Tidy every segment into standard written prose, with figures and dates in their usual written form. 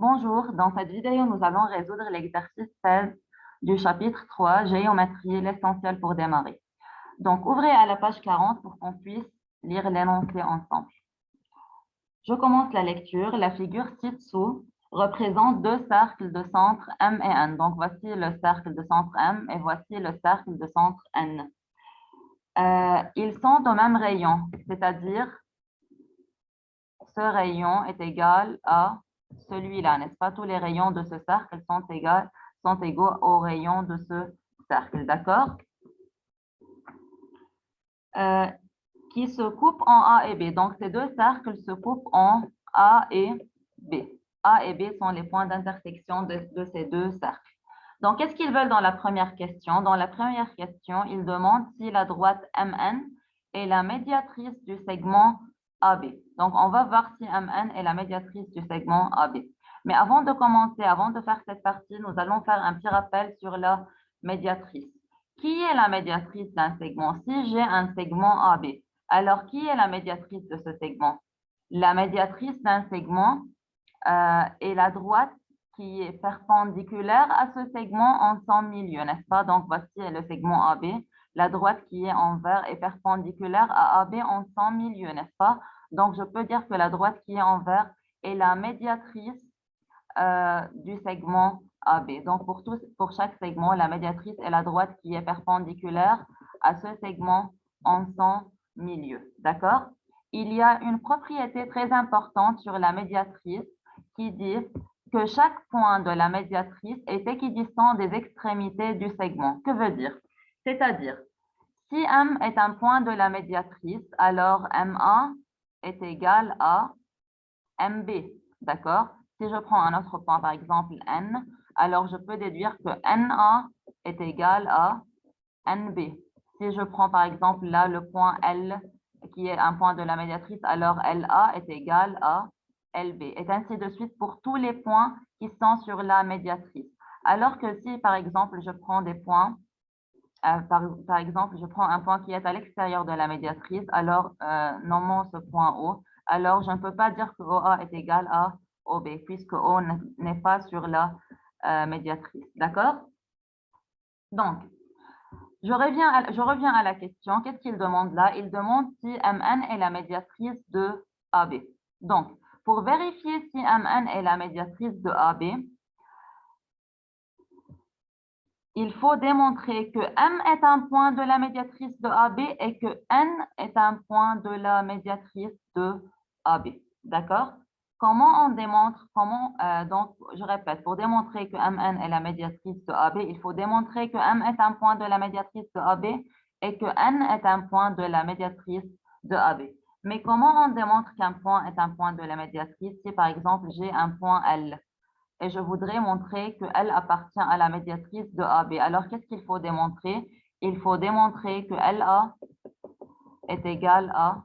Bonjour, dans cette vidéo, nous allons résoudre l'exercice 16 du chapitre 3, Géométrie, l'essentiel pour démarrer. Donc, ouvrez à la page 40 pour qu'on puisse lire l'énoncé ensemble. Je commence la lecture. La figure ci-dessous représente deux cercles de centre M et N. Donc, voici le cercle de centre M et voici le cercle de centre N. Ils sont au même rayon, c'est-à-dire ce rayon est égal à celui-là, n'est-ce pas? Tous les rayons de ce cercle sont égaux aux rayons de ce cercle, d'accord? Qui se coupent en A et B. Donc, ces deux cercles se coupent en A et B. A et B sont les points d'intersection de ces deux cercles. Donc, qu'est-ce qu'ils veulent dans la première question? Dans la première question, ils demandent si la droite MN est la médiatrice du segment AB. Donc, on va voir si MN est la médiatrice du segment AB. Mais avant de commencer, avant de faire cette partie, nous allons faire un petit rappel sur la médiatrice. Qui est la médiatrice d'un segment? Si j'ai un segment AB, alors qui est la médiatrice de ce segment? La médiatrice d'un segment est la droite qui est perpendiculaire à ce segment en son milieu, n'est-ce pas? Donc, voici le segment AB. La droite qui est en vert est perpendiculaire à AB en son milieu, n'est-ce pas? Donc, je peux dire que la droite qui est en vert est la médiatrice du segment AB. Donc, pour chaque segment, la médiatrice est la droite qui est perpendiculaire à ce segment en son milieu. D'accord? Il y a une propriété très importante sur la médiatrice qui dit que chaque point de la médiatrice est équidistant des extrémités du segment. Que veut dire? C'est-à-dire, si M est un point de la médiatrice, alors MA est égal à MB. D'accord? Si je prends un autre point, par exemple N, alors je peux déduire que NA est égal à NB. Si je prends par exemple là le point L, qui est un point de la médiatrice, alors LA est égal à LB. Et ainsi de suite pour tous les points qui sont sur la médiatrice. Alors que si par exemple je prends des points, par exemple je prends un point qui est à l'extérieur de la médiatrice, alors nommons ce point O, alors je ne peux pas dire que OA est égal à OB, puisque O n'est pas sur la médiatrice. D'accord? Donc, je reviens à la question. Qu'est-ce qu'il demande là? Il demande si MN est la médiatrice de AB. Donc, pour vérifier si MN est la médiatrice de AB, il faut démontrer que M est un point de la médiatrice de AB et que N est un point de la médiatrice de AB. D'accord? Comment on démontre, donc je répète, pour démontrer que MN est la médiatrice de AB, il faut démontrer que M est un point de la médiatrice de AB et que N est un point de la médiatrice de AB. Mais comment on démontre qu'un point est un point de la médiatrice si par exemple j'ai un point L? Et je voudrais montrer qu'elle appartient à la médiatrice de AB. Alors, qu'est-ce qu'il faut démontrer? Il faut démontrer que LA est égal à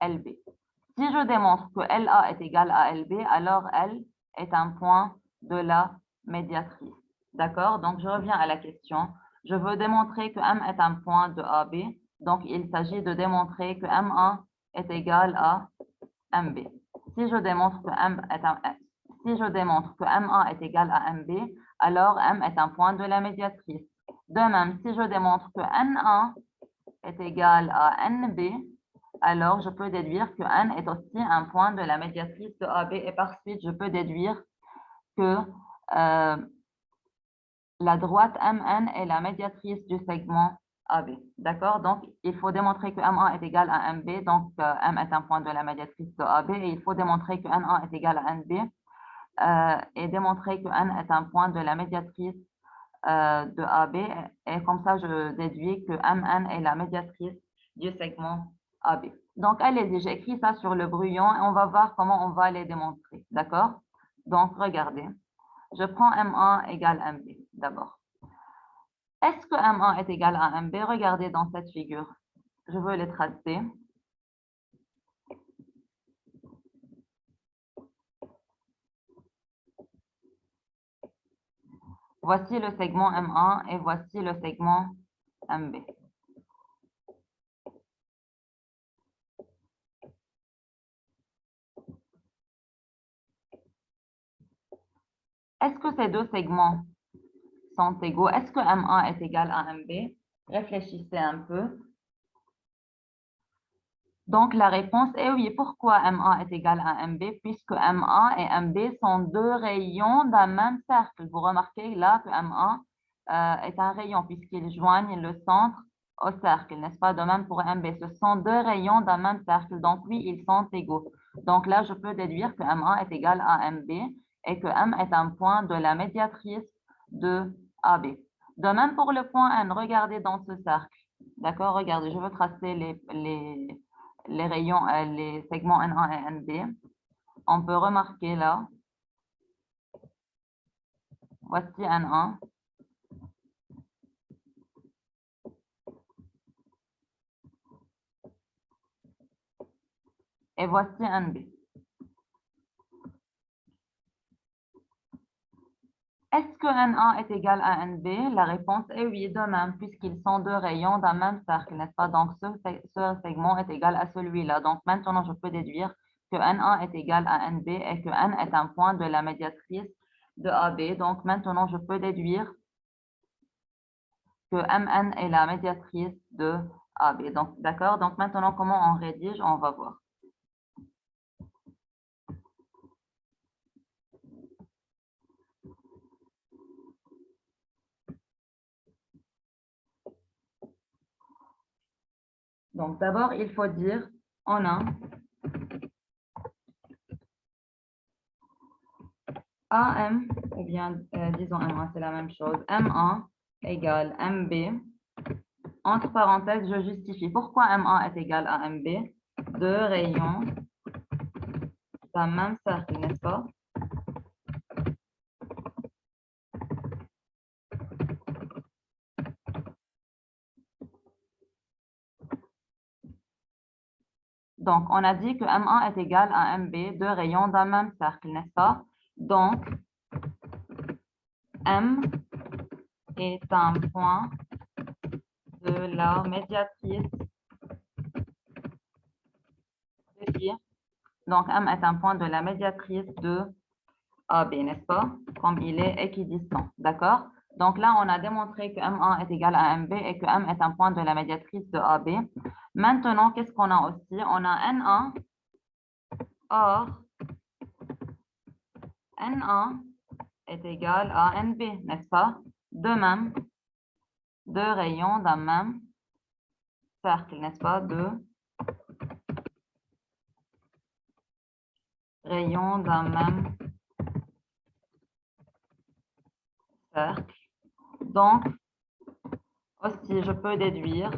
LB. Si je démontre que LA est égal à LB, alors L est un point de la médiatrice. D'accord? Donc, je reviens à la question. Je veux démontrer que M est un point de AB. Donc, il s'agit de démontrer que MA est égal à MB. Si je démontre que MA est égal à MB, alors M est un point de la médiatrice. De même, si je démontre que NA est égal à NB, alors je peux déduire que N est aussi un point de la médiatrice de AB et par suite, je peux déduire que la droite MN est la médiatrice du segment AB. D'accord? Donc, il faut démontrer que MA est égal à MB, donc M est un point de la médiatrice de AB, et il faut démontrer que NA est égal à NB, et démontrer que N est un point de la médiatrice de AB, et comme ça, je déduis que MN est la médiatrice du segment AB. Donc, allez-y, j'ai écrit ça sur le brouillon, et on va voir comment on va les démontrer. D'accord? Donc, regardez. Je prends MA égale MB d'abord. Est-ce que MA est égal à MB? Regardez dans cette figure. Je veux les tracer. Voici le segment MA et voici le segment MB. Est-ce que ces deux segments sont égaux? Est-ce que MA est égal à MB? Réfléchissez un peu. Donc, la réponse est oui. Pourquoi MA est égal à MB? Puisque MA et MB sont deux rayons d'un même cercle. Vous remarquez là que MA est un rayon puisqu'ils joignent le centre au cercle, n'est-ce pas? De même pour MB. Ce sont deux rayons d'un même cercle. Donc, oui, ils sont égaux. Donc là, je peux déduire que MA est égal à MB et que M est un point de la médiatrice de AB. De même pour le point N, regardez dans ce cercle. D'accord? Regardez, je veux tracer les rayons, les segments N1 et NB. On peut remarquer là, voici N1. Et voici NB. Est-ce que N1 est égal à NB? La réponse est oui, de même, puisqu'ils sont deux rayons d'un même cercle, n'est-ce pas? Donc, ce segment est égal à celui-là. Donc, maintenant, je peux déduire que N1 est égal à NB et que N est un point de la médiatrice de AB. Donc, maintenant, je peux déduire que MN est la médiatrice de AB. Donc, d'accord? Donc, maintenant, comment on rédige? On va voir. Donc, d'abord, il faut dire, on a AM, ou bien, disons M1, c'est la même chose, M1 égale MB. Entre parenthèses, je justifie. Pourquoi M1 est égal à MB? Deux rayons d'un même cercle, n'est-ce pas? Donc, on a dit que M1 est égal à MB, deux rayons d'un même cercle, n'est-ce pas? Donc, M est un point de la médiatrice de qui? Donc, M est un point de la médiatrice de AB, n'est-ce pas? Comme il est équidistant, d'accord? Donc là, on a démontré que M1 est égal à MB et que M est un point de la médiatrice de AB. Maintenant, qu'est-ce qu'on a aussi? On a N1, or N1 est égal à NB, n'est-ce pas? De même, deux rayons d'un même cercle, n'est-ce pas? Deux rayons d'un même cercle. Donc, aussi, je peux déduire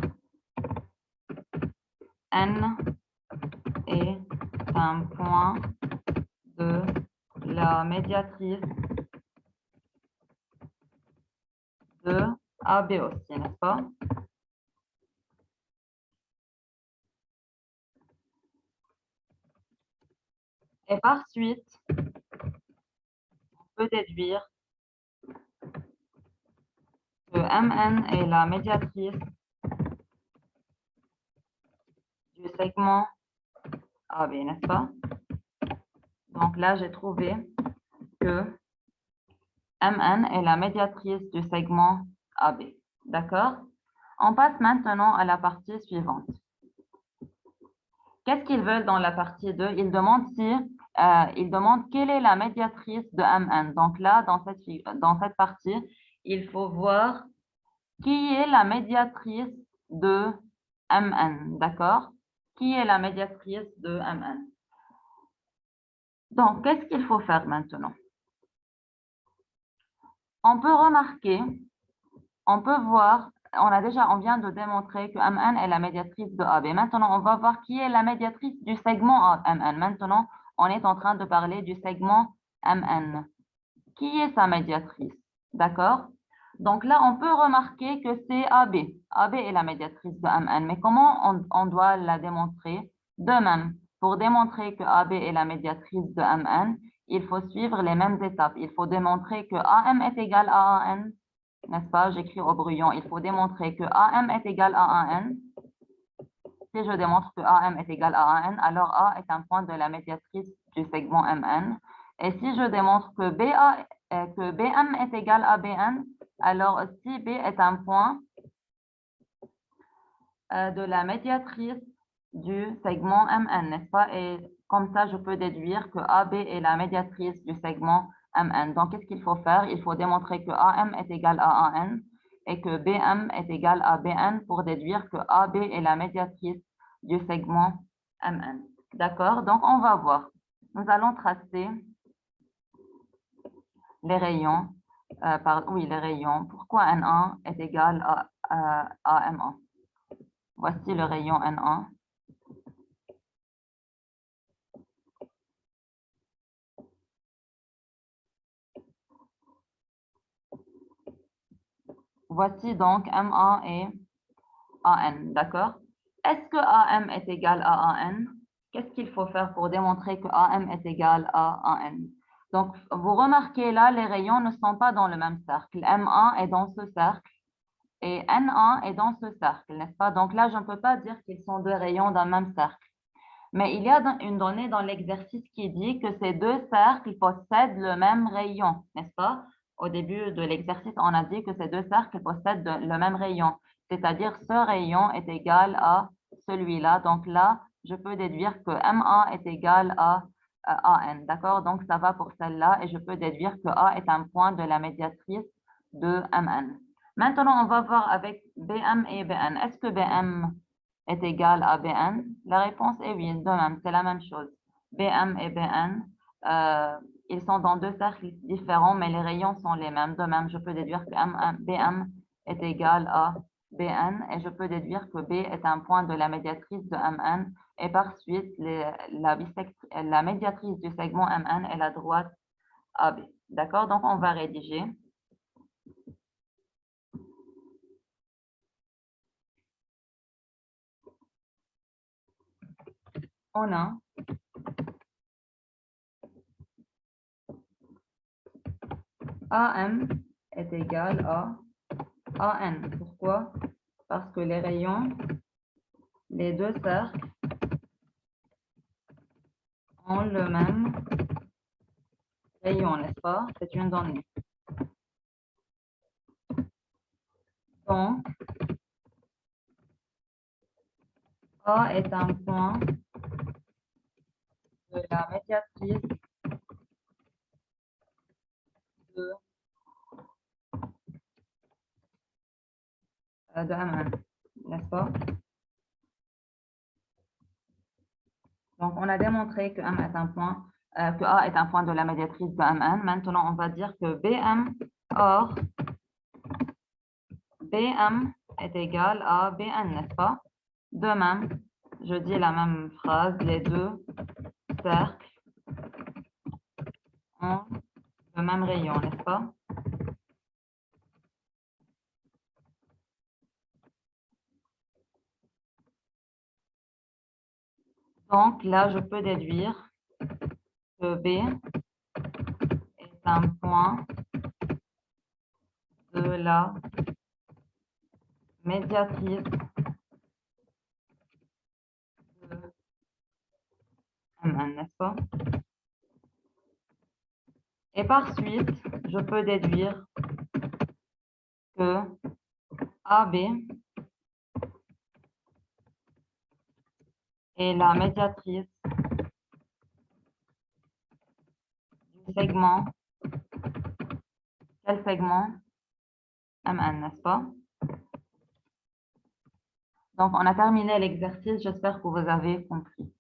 N est un point de la médiatrice de AB aussi, n'est-ce pas? Et par suite, on peut déduire que MN est la médiatrice du segment AB, n'est-ce pas? Donc là, j'ai trouvé que MN est la médiatrice du segment AB. D'accord? On passe maintenant à la partie suivante. Qu'est-ce qu'ils veulent dans la partie 2? Ils demandent quelle est la médiatrice de MN. Donc là, dans cette partie, il faut voir qui est la médiatrice de MN. D'accord? Qui est la médiatrice de MN? Donc, qu'est-ce qu'il faut faire maintenant? On peut remarquer, on peut voir, on vient de démontrer que MN est la médiatrice de AB. Maintenant, on va voir qui est la médiatrice du segment MN. Maintenant, on est en train de parler du segment MN. Qui est sa médiatrice? D'accord? Donc là, on peut remarquer que c'est AB. AB est la médiatrice de MN. Mais comment on doit la démontrer? De même, pour démontrer que AB est la médiatrice de MN, il faut suivre les mêmes étapes. Il faut démontrer que AM est égal à AN, n'est-ce pas? J'écris au brouillon. Il faut démontrer que AM est égal à AN. Si je démontre que AM est égal à AN, alors A est un point de la médiatrice du segment MN. Et si je démontre que BA que BM est égal à BN, alors si B est un point de la médiatrice du segment MN, n'est-ce pas? Et comme ça, je peux déduire que AB est la médiatrice du segment MN. Donc, qu'est-ce qu'il faut faire? Il faut démontrer que AM est égal à AN et que BM est égal à BN pour déduire que AB est la médiatrice du segment MN. D'accord? Donc, on va voir. Nous allons tracer les rayons. Les rayons. Pourquoi N1 est égal à M1? Voici le rayon N1. Voici donc M1 et AN, d'accord? Est-ce que AM est égal à AN? Qu'est-ce qu'il faut faire pour démontrer que AM est égal à AN? Donc, vous remarquez là, les rayons ne sont pas dans le même cercle. M1 est dans ce cercle et N1 est dans ce cercle, n'est-ce pas? Donc là, je ne peux pas dire qu'ils sont deux rayons d'un même cercle. Mais il y a une donnée dans l'exercice qui dit que ces deux cercles possèdent le même rayon, n'est-ce pas? Au début de l'exercice, on a dit que ces deux cercles possèdent le même rayon, c'est-à-dire ce rayon est égal à celui-là. Donc là, je peux déduire que M1 est égal à AN, d'accord? Donc ça va pour celle-là et je peux déduire que A est un point de la médiatrice de MN. Maintenant, on va voir avec BM et BN. Est-ce que BM est égal à Bn? La réponse est oui, de même, c'est la même chose. Bm et Bn, ils sont dans deux cercles différents, mais les rayons sont les mêmes. De même, je peux déduire que Bm est égal à Bn et je peux déduire que B est un point de la médiatrice de Mn et par suite, la médiatrice du segment Mn est la droite AB. D'accord? Donc, on va rédiger. On a AM est égal à AN. Pourquoi? Parce que les rayons, les deux cercles, ont le même rayon, n'est-ce pas? C'est une donnée. Donc, A est un point de la médiatrice de MN, n'est-ce pas? Donc, on a démontré que M est un point, que A est un point de la médiatrice de MN. Maintenant, on va dire que BM, or, BM est égal à BN, n'est-ce pas? De même, je dis la même phrase, les deux cercles ont le même rayon, n'est-ce pas? Donc là, je peux déduire que B est un point de la médiatrice de MN, n'est-ce pas? Et par suite, je peux déduire que AB est la médiatrice du segment. Quel segment? MN, n'est-ce pas? Donc, on a terminé l'exercice. J'espère que vous avez compris.